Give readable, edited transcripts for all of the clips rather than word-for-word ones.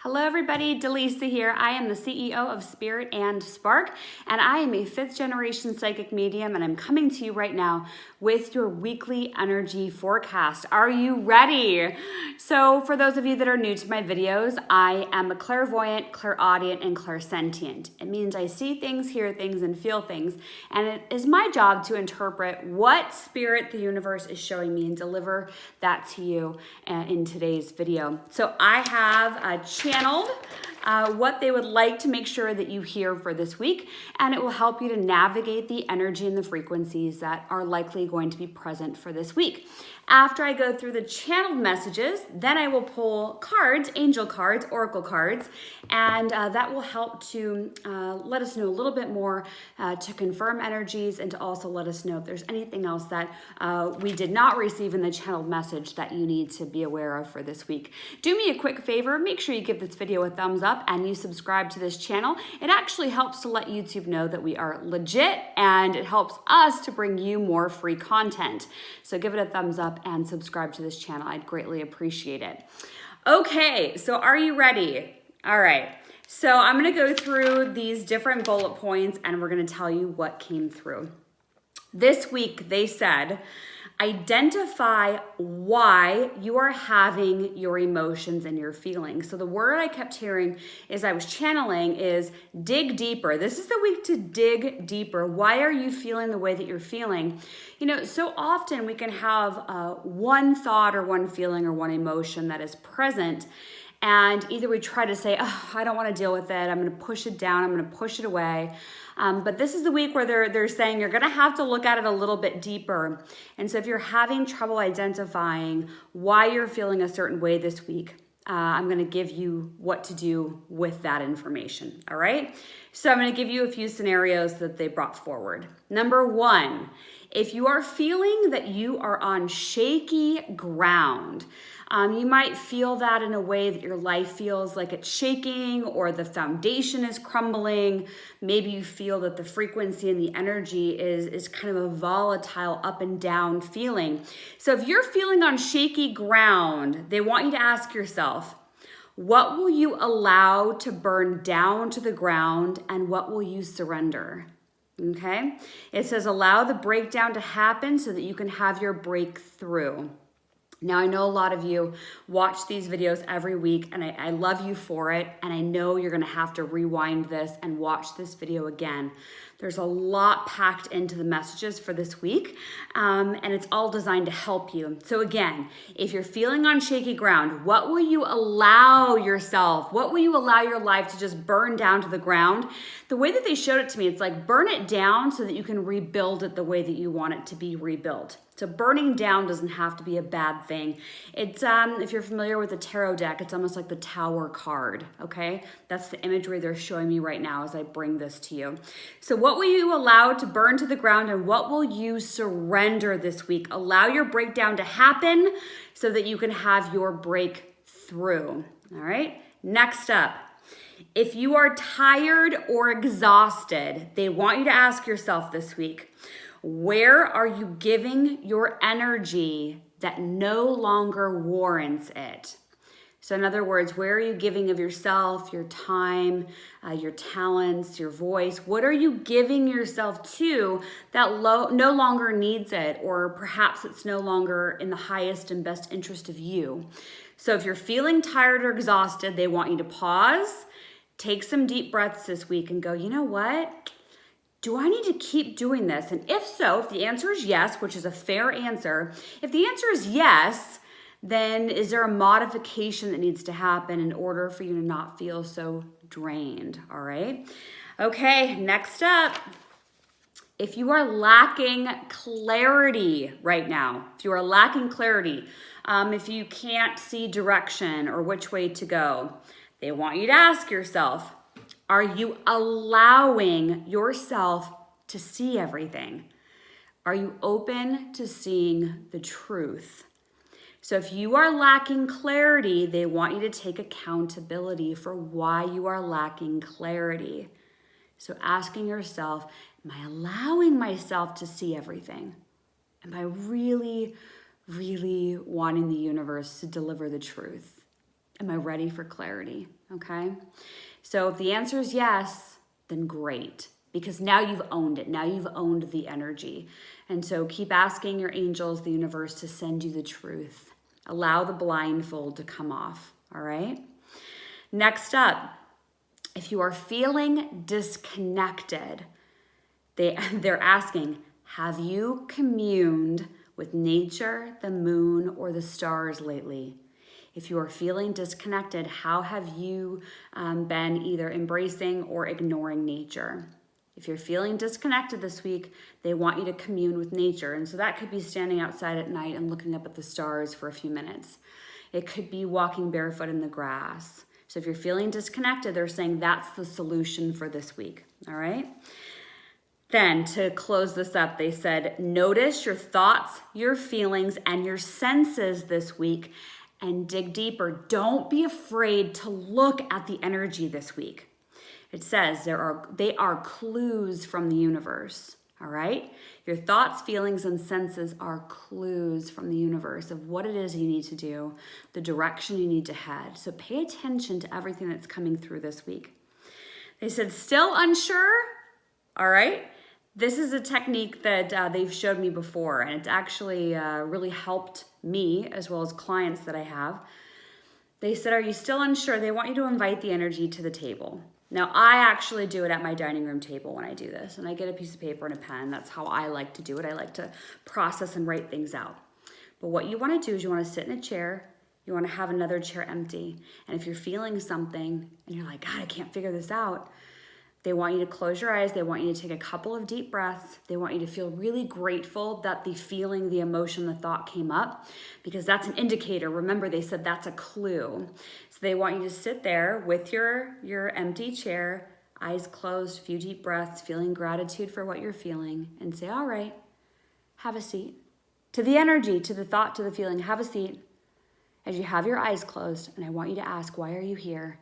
Hello everybody, Dallisa here. I am the CEO of Spirit and Spark, and I am a 5th generation psychic medium, and I'm coming to you right now with your weekly energy forecast. Are you ready? So for those of you that are new to my videos, I am a clairvoyant, clairaudient, and clairsentient. It means I see things, hear things, and feel things, and it is my job to interpret what spirit the universe is showing me and deliver that to you in today's video. So I have channeled what they would like to make sure that you hear for this week, and it will help you to navigate the energy and the frequencies that are likely going to be present for this week. After I go through the channeled messages, then I will pull cards, angel cards, oracle cards, and that will help to let us know a little bit more to confirm energies and to also let us know if there's anything else that we did not receive in the channeled message that you need to be aware of for this week. Do me a quick favor, make sure you give this video a thumbs up and you subscribe to this channel. It actually helps to let YouTube know that we are legit, and it helps us to bring you more free content. So give it a thumbs up and subscribe to this channel. I'd greatly appreciate it. Okay, so are you ready? All right, so I'm gonna go through these different bullet points and we're gonna tell you what came through. This week, they said, identify why you are having your emotions and your feelings. So the word I kept hearing as I was channeling is dig deeper. This is the week to dig deeper. Why are you feeling the way that you're feeling? You know, so often we can have one thought or one feeling or one emotion that is present, and either we try to say, oh, I don't want to deal with it, I'm going to push it down, I'm going to push it away. But this is the week where they're saying you're going to have to look at it a little bit deeper. And so if you're having trouble identifying why you're feeling a certain way this week, I'm going to give you what to do with that information. All right. So I'm going to give you a few scenarios that they brought forward. Number one, if you are feeling that you are on shaky ground, you might feel that in a way that your life feels like it's shaking or the foundation is crumbling. Maybe you feel that the frequency and the energy is kind of a volatile up and down feeling. So if you're feeling on shaky ground, they want you to ask yourself, what will you allow to burn down to the ground and what will you surrender? Okay, it says allow the breakdown to happen so that you can have your breakthrough. Now, I know a lot of you watch these videos every week, and I love you for it, and I know you're gonna have to rewind this and watch this video again. There's a lot packed into the messages for this week, and it's all designed to help you. So again, if you're feeling on shaky ground, what will you allow yourself? What will you allow your life to just burn down to the ground? The way that they showed it to me, it's like burn it down so that you can rebuild it the way that you want it to be rebuilt. So burning down doesn't have to be a bad thing. It's if you're familiar with the tarot deck, it's almost like the Tower card, okay? That's the imagery they're showing me right now as I bring this to you. So what will you allow to burn to the ground and what will you surrender this week? Allow your breakdown to happen so that you can have your breakthrough, all right? Next up, if you are tired or exhausted, they want you to ask yourself this week, where are you giving your energy that no longer warrants it? So in other words, where are you giving of yourself, your time, your talents, your voice? What are you giving yourself to that no longer needs it, or perhaps it's no longer in the highest and best interest of you? So if you're feeling tired or exhausted, they want you to pause, take some deep breaths this week and go, you know what? Do I need to keep doing this? And if so, if the answer is yes, which is a fair answer, if the answer is yes, then is there a modification that needs to happen in order for you to not feel so drained, all right? Okay, next up, if you are lacking clarity right now, if you are lacking clarity, if you can't see direction or which way to go, they want you to ask yourself, are you allowing yourself to see everything? Are you open to seeing the truth? So if you are lacking clarity, they want you to take accountability for why you are lacking clarity. So asking yourself, am I allowing myself to see everything? Am I really, really wanting the universe to deliver the truth? Am I ready for clarity? Okay. So if the answer is yes, then great, because now you've owned it. Now you've owned the energy. And so keep asking your angels, the universe, to send you the truth. Allow the blindfold to come off. All right. Next up, if you are feeling disconnected, they're asking, have you communed with nature, the moon, or the stars lately? If you are feeling disconnected, how have you been either embracing or ignoring nature? If you're feeling disconnected this week, they want you to commune with nature. And so that could be standing outside at night and looking up at the stars for a few minutes. It could be walking barefoot in the grass. So if you're feeling disconnected, they're saying that's the solution for this week. All right. Then to close this up, they said, notice your thoughts, your feelings, and your senses this week and dig deeper. Don't be afraid to look at the energy this week. It says they are clues from the universe. All right. Your thoughts, feelings, and senses are clues from the universe of what it is you need to do, the direction you need to head. So pay attention to everything that's coming through this week. They said, still unsure? All right. This is a technique that they've showed me before, and it's actually really helped me as well as clients that I have. They said, are you still unsure? They want you to invite the energy to the table. Now, I actually do it at my dining room table when I do this, and I get a piece of paper and a pen. That's how I like to do it. I like to process and write things out. But what you want to do is you want to sit in a chair. You want to have another chair empty. And if you're feeling something and you're like, God, I can't figure this out, they want you to close your eyes. They want you to take a couple of deep breaths. They want you to feel really grateful that the feeling, the emotion, the thought came up, because that's an indicator. Remember, they said that's a clue. So they want you to sit there with your empty chair, eyes closed, few deep breaths, feeling gratitude for what you're feeling, and say, all right, have a seat. To the energy, to the thought, to the feeling, have a seat. As you have your eyes closed, and I want you to ask, why are you here?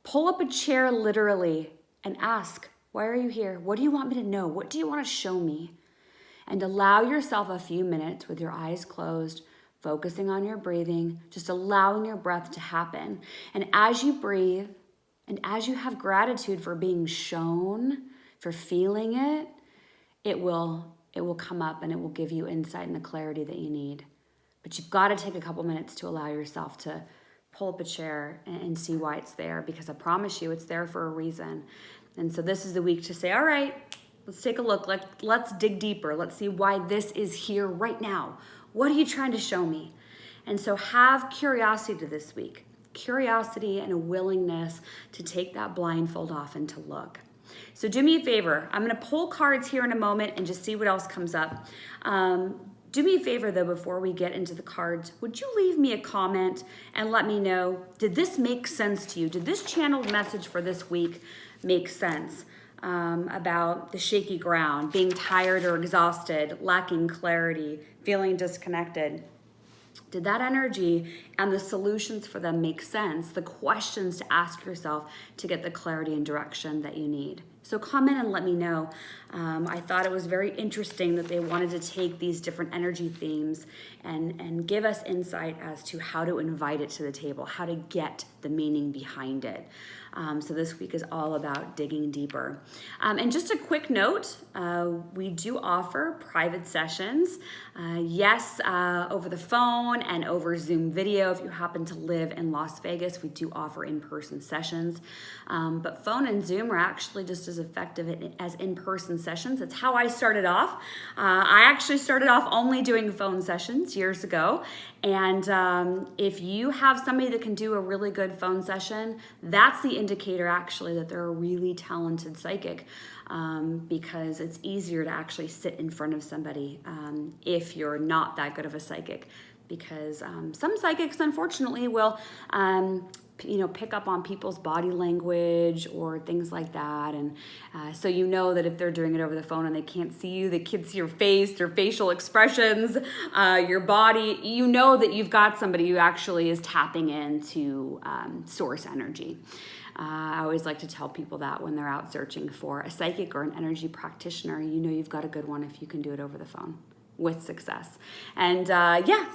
Pull up a chair literally and ask, why are you here? What do you want me to know? What do you want to show me? And allow yourself a few minutes with your eyes closed, focusing on your breathing, just allowing your breath to happen. And as you breathe, and as you have gratitude for being shown, for feeling it, it will come up and it will give you insight and the clarity that you need. But you've got to take a couple minutes to allow yourself to pull up a chair and see why it's there, because I promise you it's there for a reason. And so this is the week to say, all right, let's take a look. Let's dig deeper. Let's see why this is here right now. What are you trying to show me? And so have curiosity this week, curiosity and a willingness to take that blindfold off and to look. So do me a favor. I'm going to pull cards here in a moment and just see what else comes up. Do me a favor, though, before we get into the cards, would you leave me a comment and let me know, did this make sense to you? Did this channeled message for this week make sense about the shaky ground, being tired or exhausted, lacking clarity, feeling disconnected? Did that energy and the solutions for them make sense? The questions to ask yourself to get the clarity and direction that you need. So comment and let me know. I thought it was very interesting that they wanted to take these different energy themes and give us insight as to how to invite it to the table, how to get the meaning behind it. So this week is all about digging deeper. And just a quick note, we do offer private sessions. Yes, over the phone and over Zoom video. If you happen to live in Las Vegas, we do offer in-person sessions. But phone and Zoom are actually just as effective as in-person sessions. It's how I started off. I actually started off only doing phone sessions years ago. And if you have somebody that can do a really good phone session, that's the indicator actually that they're a really talented psychic, because it's easier to actually sit in front of somebody if you're not that good of a psychic. Because some psychics, unfortunately, will pick up on people's body language or things like that. And so you know that if they're doing it over the phone and they can't see you, they can't see your face, their facial expressions, your body, you know that you've got somebody who actually is tapping into source energy. I always like to tell people that when they're out searching for a psychic or an energy practitioner, you know you've got a good one if you can do it over the phone. with success. And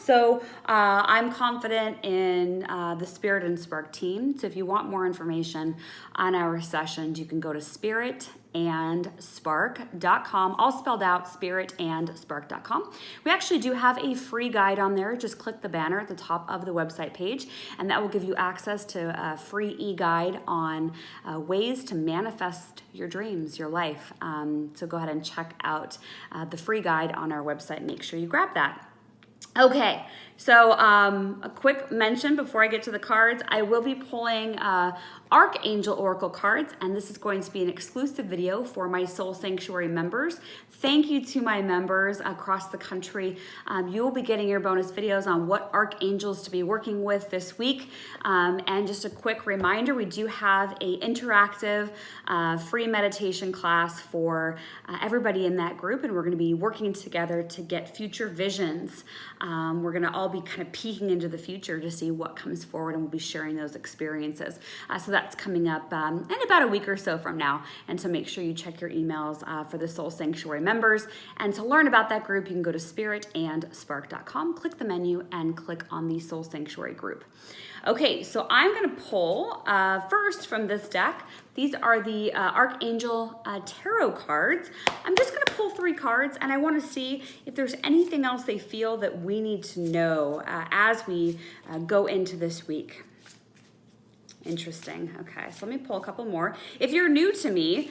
so I'm confident in the Spirit and Spark team. So if you want more information on our sessions, you can go to spiritandspark.com, all spelled out, spiritandspark.com. We actually do have a free guide on there. Just click the banner at the top of the website page, and that will give you access to a free e-guide on ways to manifest your dreams, your life. So go ahead and check out the free guide on our website. Make sure you grab that. Okay, so a quick mention before I get to the cards. I will be pulling Archangel Oracle cards, and this is going to be an exclusive video for my Soul Sanctuary members. Thank you to my members across the country. You will be getting your bonus videos on what archangels to be working with this week. And just a quick reminder, we do have a interactive free meditation class for everybody in that group, and we're going to be working together to get future visions. We're going to all be kind of peeking into the future to see what comes forward, and we'll be sharing those experiences. So that's coming up in about a week or so from now. And so make sure you check your emails for the Soul Sanctuary members. And to learn about that group, you can go to spiritandspark.com, click the menu, and click on the Soul Sanctuary group. Okay, so I'm going to pull first from this deck. These are the Archangel Tarot cards. I'm just going to pull 3 cards, and I want to see if there's anything else they feel that we need to know as we go into this week. Interesting. Okay, so let me pull a couple more. If you're new to me,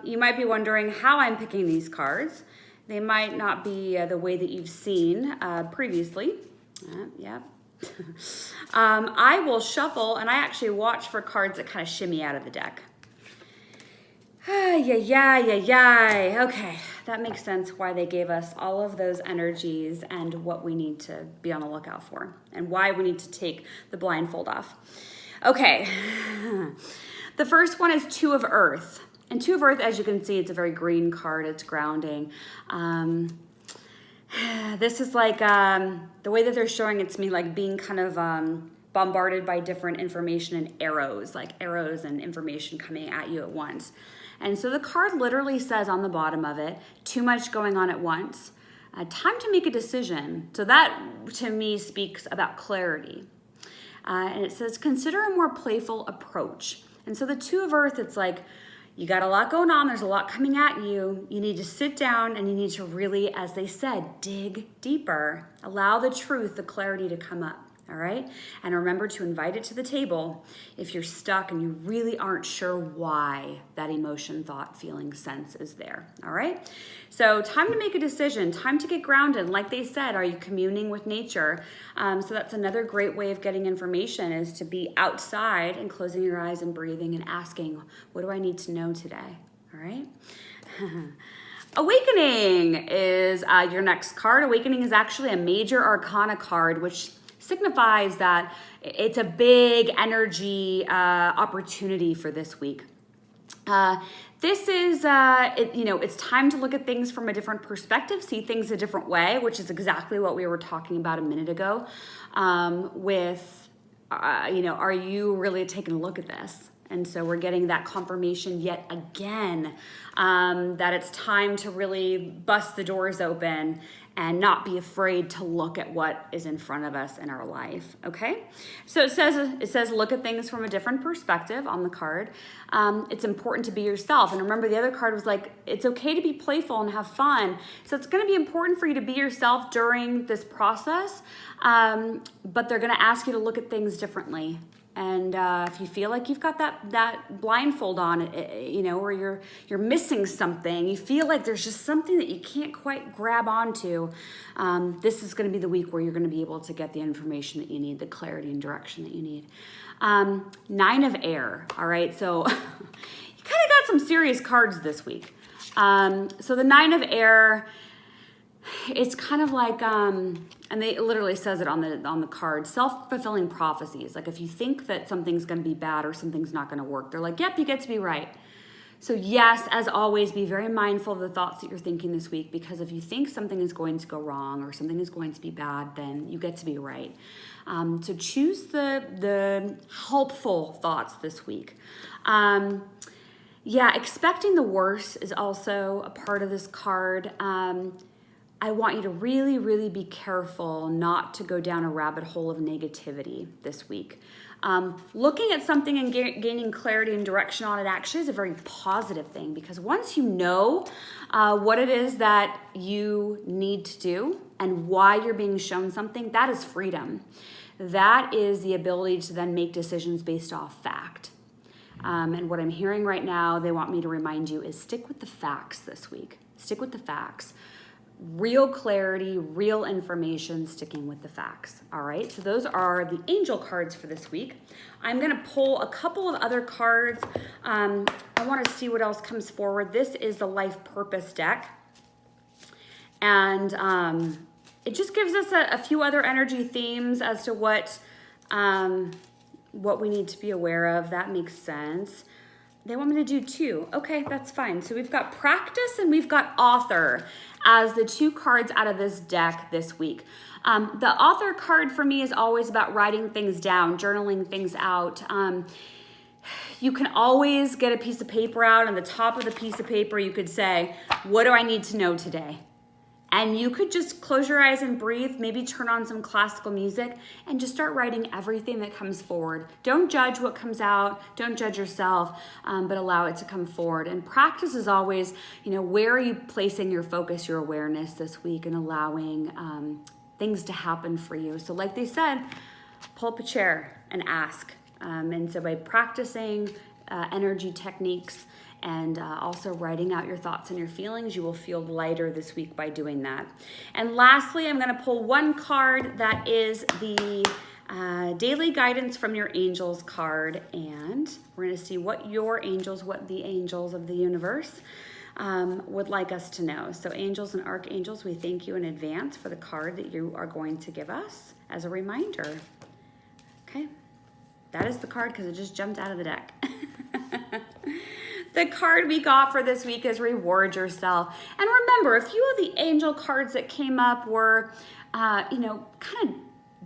you might be wondering how I'm picking these cards. They might not be the way that you've seen previously. I will shuffle, and I actually watch for cards that kind of shimmy out of the deck. Okay, that makes sense why they gave us all of those energies and what we need to be on the lookout for, and why we need to take the blindfold off. Okay, the first one is Two of Earth. And Two of Earth, as you can see, it's a very green card. It's grounding. This is like the way that they're showing it to me, like being kind of bombarded by different information and arrows, like arrows and information coming at you at once. And so the card literally says on the bottom of it, too much going on at once. Time to make a decision. So that, to me, speaks about clarity. And it says, consider a more playful approach. And so the Two of Earth, it's like, you got a lot going on. There's a lot coming at you. You need to sit down and you need to really, as they said, dig deeper. Allow the truth, the clarity to come up. All right. And remember to invite it to the table if you're stuck and you really aren't sure why that emotion, thought, feeling, sense is there. All right. So time to make a decision, time to get grounded. Like they said, are you communing with nature? So that's another great way of getting information, is to be outside and closing your eyes and breathing and asking, what do I need to know today? All right. Awakening is your next card. Awakening is actually a major arcana card, which signifies that it's a big energy opportunity for this week. This is, it's time to look at things from a different perspective, see things a different way, which is exactly what we were talking about a minute ago are you really taking a look at this? And so we're getting that confirmation yet again that it's time to really bust the doors open and not be afraid to look at what is in front of us in our life, okay? So it says look at things from a different perspective on the card. It's important to be yourself. And remember, the other card was like, it's okay to be playful and have fun. So it's gonna be important for you to be yourself during this process, but they're gonna ask you to look at things differently. And if you feel like you've got that blindfold on, or you're missing something, you feel like there's just something that you can't quite grab onto, this is going to be the week where you're going to be able to get the information that you need, the clarity and direction that you need. 9 of Air, all right? So you kind of got some serious cards this week. So the 9 of Air, it's kind of like, and they literally says it on the card, self-fulfilling prophecies. Like if you think that something's going to be bad or something's not going to work, they're like, yep, you get to be right. So yes, as always, be very mindful of the thoughts that you're thinking this week, because if you think something is going to go wrong or something is going to be bad, then you get to be right. So choose the helpful thoughts this week. Expecting the worst is also a part of this card. I want you to really, really be careful not to go down a rabbit hole of negativity this week. Looking at something and gaining clarity and direction on it actually is a very positive thing, because once you know what it is that you need to do and why you're being shown something, that is freedom. That is the ability to then make decisions based off fact. And what I'm hearing right now, they want me to remind you, is stick with the facts this week. Stick with the facts. Real clarity, real information, sticking with the facts. All right, so those are the angel cards for this week. I'm going to pull a couple of other cards. I want to see what else comes forward. This is the Life Purpose deck. And it just gives us a few other energy themes as to what we need to be aware of. That makes sense. They want me to do two. Okay, that's fine. So we've got practice and we've got author as the two cards out of this deck this week. The author card for me is always about writing things down, journaling things out. You can always get a piece of paper out. On the top of the piece of paper, you could say, what do I need to know today? And you could just close your eyes and breathe, maybe turn on some classical music and just start writing everything that comes forward. Don't judge what comes out, don't judge yourself, but allow it to come forward. And practice is always, where are you placing your focus, your awareness this week, and allowing things to happen for you. So like they said, pull up a chair and ask. And so by practicing energy techniques, and also writing out your thoughts and your feelings, you will feel lighter this week by doing that. And lastly, I'm going to pull one card that is the daily guidance from your angels card. And we're going to see what the angels of the universe would like us to know. So angels and archangels, we thank you in advance for the card that you are going to give us as a reminder. Okay, that is the card because it just jumped out of the deck. The card we got for this week is Reward Yourself. And remember, a few of the angel cards that came up were, kind of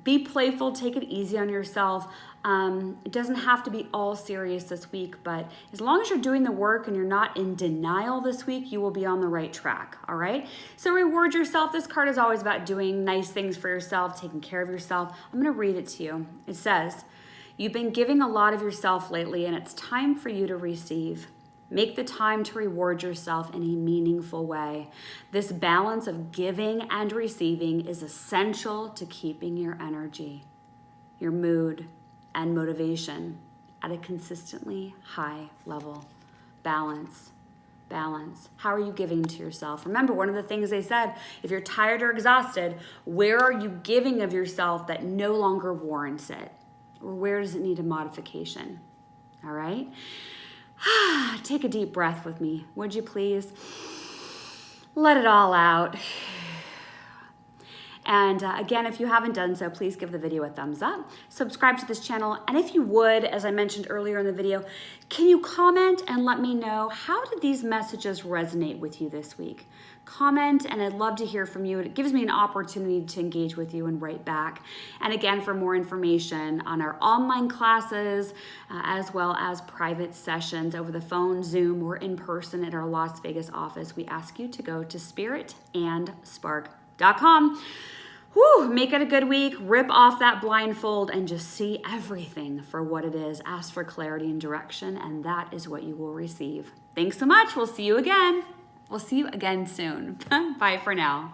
be playful, take it easy on yourself. It doesn't have to be all serious this week, but as long as you're doing the work and you're not in denial this week, you will be on the right track, all right? So Reward Yourself. This card is always about doing nice things for yourself, taking care of yourself. I'm going to read it to you. It says, you've been giving a lot of yourself lately, and it's time for you to receive. Make the time to reward yourself in a meaningful way. This balance of giving and receiving is essential to keeping your energy, your mood, and motivation at a consistently high level. Balance. How are you giving to yourself? Remember, one of the things they said, if you're tired or exhausted, where are you giving of yourself that no longer warrants it? Or where does it need a modification? All right? Take a deep breath with me, would you please? Let it all out. And again, if you haven't done so, please give the video a thumbs up, subscribe to this channel, and if you would, as I mentioned earlier in the video, can you comment and let me know, how did these messages resonate with you this week? Comment, and I'd love to hear from you. It gives me an opportunity to engage with you and write back. And again, for more information on our online classes, as well as private sessions over the phone, Zoom, or in person at our Las Vegas office, we ask you to go to spiritandspark.com. Make it a good week, rip off that blindfold, and just see everything for what it is. Ask for clarity and direction, and that is what you will receive. Thanks so much. We'll see you again. We'll see you again soon. Bye for now.